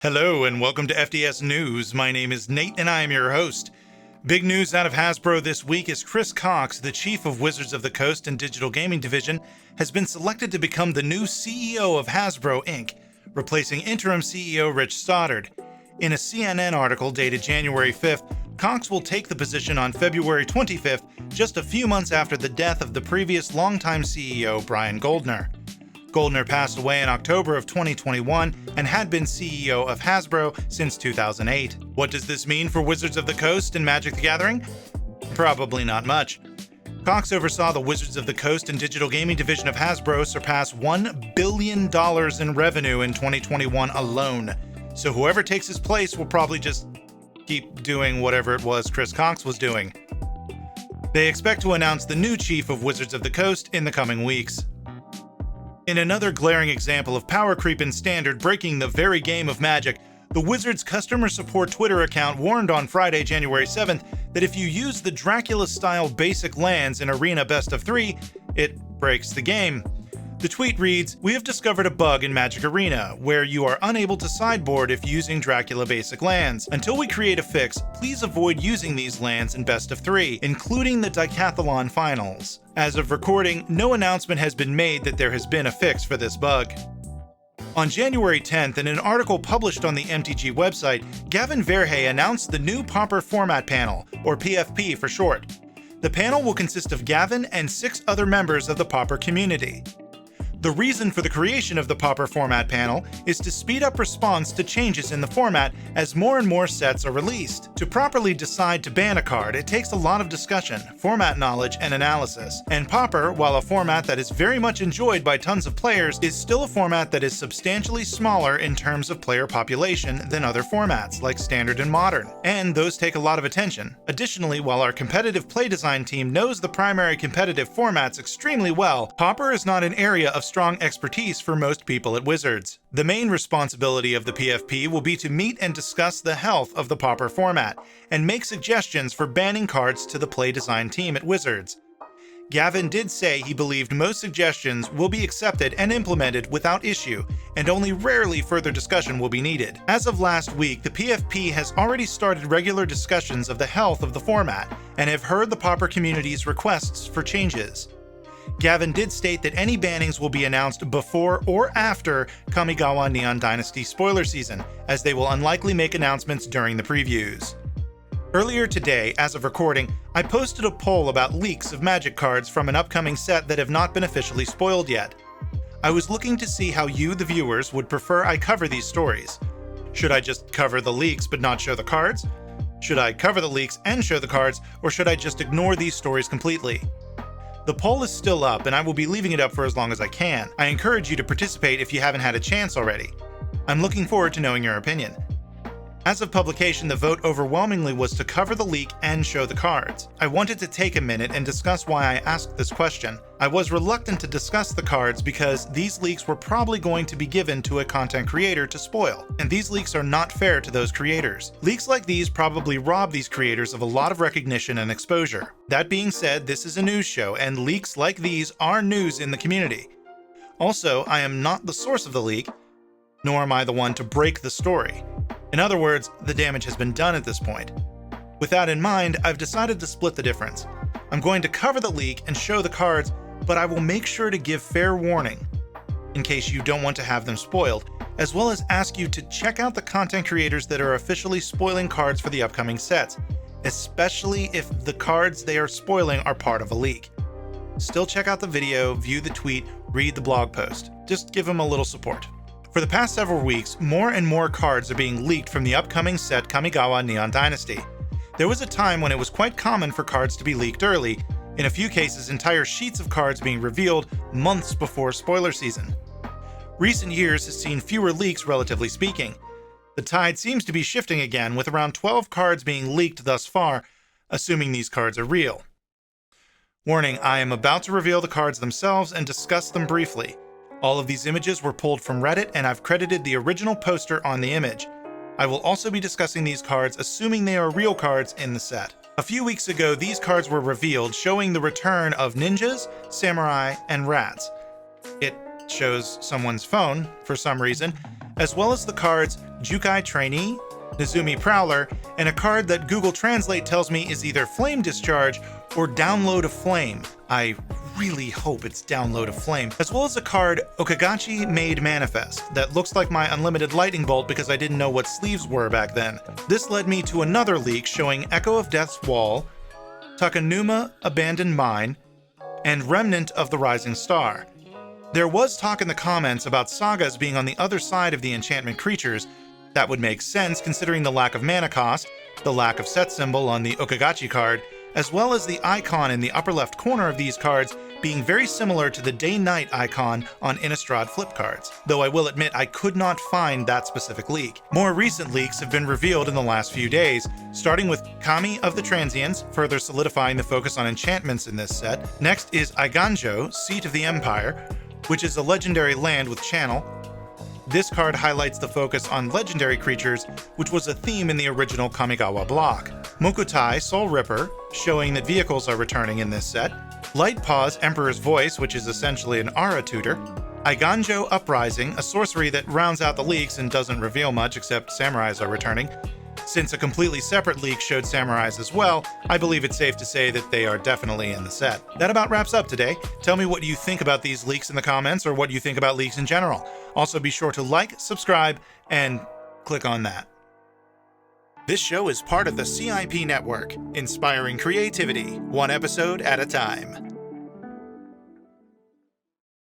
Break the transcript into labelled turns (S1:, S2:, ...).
S1: Hello and welcome to FDS News. My name is Nate and I am your host. Big news out of Hasbro this week is Chris Cox, the chief of Wizards of the Coast and Digital Gaming Division, has been selected to become the new CEO of Hasbro Inc., replacing interim CEO Rich Stoddard. In a CNN article dated January 5th, Cox will take the position on February 25th, just a few months after the death of the previous longtime CEO Brian Goldner. Goldner passed away in October of 2021 and had been CEO of Hasbro since 2008. What does this mean for Wizards of the Coast and Magic the Gathering? Probably not much. Cox oversaw the Wizards of the Coast and Digital Gaming Division of Hasbro surpass $1 billion in revenue in 2021 alone. So whoever takes his place will probably just keep doing whatever it was Chris Cox was doing. They expect to announce the new chief of Wizards of the Coast in the coming weeks. In another glaring example of power creep in Standard breaking the very game of Magic, the Wizards customer support Twitter account warned on Friday, January 7th, that if you use the Dracula-style basic lands in Arena Best of 3, it breaks the game. The tweet reads, "We have discovered a bug in Magic Arena, where you are unable to sideboard if using Dracula basic lands. Until we create a fix, please avoid using these lands in Best of 3, including the Decathlon Finals." As of recording, no announcement has been made that there has been a fix for this bug. On January 10th, in an article published on the MTG website, Gavin Verhey announced the new Pauper format panel, or PFP for short. The panel will consist of Gavin and 6 other members of the Pauper community. The reason for the creation of the Pauper format panel is to speed up response to changes in the format as more and more sets are released. To properly decide to ban a card, it takes a lot of discussion, format knowledge, and analysis. And Pauper, while a format that is very much enjoyed by tons of players, is still a format that is substantially smaller in terms of player population than other formats, like Standard and Modern, and those take a lot of attention. Additionally, while our competitive play design team knows the primary competitive formats extremely well, Pauper is not an area of strong expertise for most people at Wizards. The main responsibility of the PFP will be to meet and discuss the health of the Pauper format, and make suggestions for banning cards to the play design team at Wizards. Gavin did say he believed most suggestions will be accepted and implemented without issue, and only rarely further discussion will be needed. As of last week, the PFP has already started regular discussions of the health of the format, and have heard the Pauper community's requests for changes. Gavin did state that any bannings will be announced before or after Kamigawa Neon Dynasty spoiler season, as they will unlikely make announcements during the previews. Earlier today, as of recording, I posted a poll about leaks of Magic cards from an upcoming set that have not been officially spoiled yet. I was looking to see how you, the viewers, would prefer I cover these stories. Should I just cover the leaks but not show the cards? Should I cover the leaks and show the cards, or should I just ignore these stories completely? The poll is still up, and I will be leaving it up for as long as I can. I encourage you to participate if you haven't had a chance already. I'm looking forward to knowing your opinion. As of publication, the vote overwhelmingly was to cover the leak and show the cards. I wanted to take a minute and discuss why I asked this question. I was reluctant to discuss the cards because these leaks were probably going to be given to a content creator to spoil, and these leaks are not fair to those creators. Leaks like these probably rob these creators of a lot of recognition and exposure. That being said, this is a news show, and leaks like these are news in the community. Also, I am not the source of the leak, nor am I the one to break the story. In other words, the damage has been done at this point. With that in mind, I've decided to split the difference. I'm going to cover the leak and show the cards, but I will make sure to give fair warning, in case you don't want to have them spoiled, as well as ask you to check out the content creators that are officially spoiling cards for the upcoming sets, especially if the cards they are spoiling are part of a leak. Still check out the video, view the tweet, read the blog post. Just give them a little support. For the past several weeks, more and more cards are being leaked from the upcoming set Kamigawa Neon Dynasty. There was a time when it was quite common for cards to be leaked early, in a few cases entire sheets of cards being revealed months before spoiler season. Recent years has seen fewer leaks, relatively speaking. The tide seems to be shifting again, with around 12 cards being leaked thus far, assuming these cards are real. Warning, I am about to reveal the cards themselves and discuss them briefly. All of these images were pulled from Reddit, and I've credited the original poster on the image. I will also be discussing these cards, assuming they are real cards in the set. A few weeks ago, these cards were revealed, showing the return of ninjas, samurai, and rats. It shows someone's phone for some reason, as well as the cards Jukai Trainee, Nezumi Prowler, and a card that Google Translate tells me is either Flame Discharge or Download a Flame. I really hope it's Download a Flame. As well as a card Okagachi Made Manifest that looks like my Unlimited Lightning Bolt because I didn't know what sleeves were back then. This led me to another leak showing Echo of Death's Wall, Takanuma Abandoned Mine, and Remnant of the Rising Star. There was talk in the comments about sagas being on the other side of the enchantment creatures. That would make sense considering the lack of mana cost, the lack of set symbol on the Okagachi card, as well as the icon in the upper left corner of these cards being very similar to the day-night icon on Innistrad flip cards, though I will admit I could not find that specific leak. More recent leaks have been revealed in the last few days, starting with Kami of the Transients, further solidifying the focus on enchantments in this set. Next is Eiganjo, Seat of the Empire, which is a legendary land with channel. This card highlights the focus on legendary creatures, which was a theme in the original Kamigawa block. Mokutai, Soul Ripper, showing that vehicles are returning in this set. Lightpaws, Emperor's Voice, which is essentially an Aura tutor. Eiganjo Uprising, a sorcery that rounds out the leaks and doesn't reveal much except samurais are returning. Since a completely separate leak showed samurais as well, I believe it's safe to say that they are definitely in the set. That about wraps up today. Tell me what you think about these leaks in the comments, or what you think about leaks in general. Also be sure to like, subscribe, and click on that. This show is part of the CIP network, inspiring creativity, one episode at a time.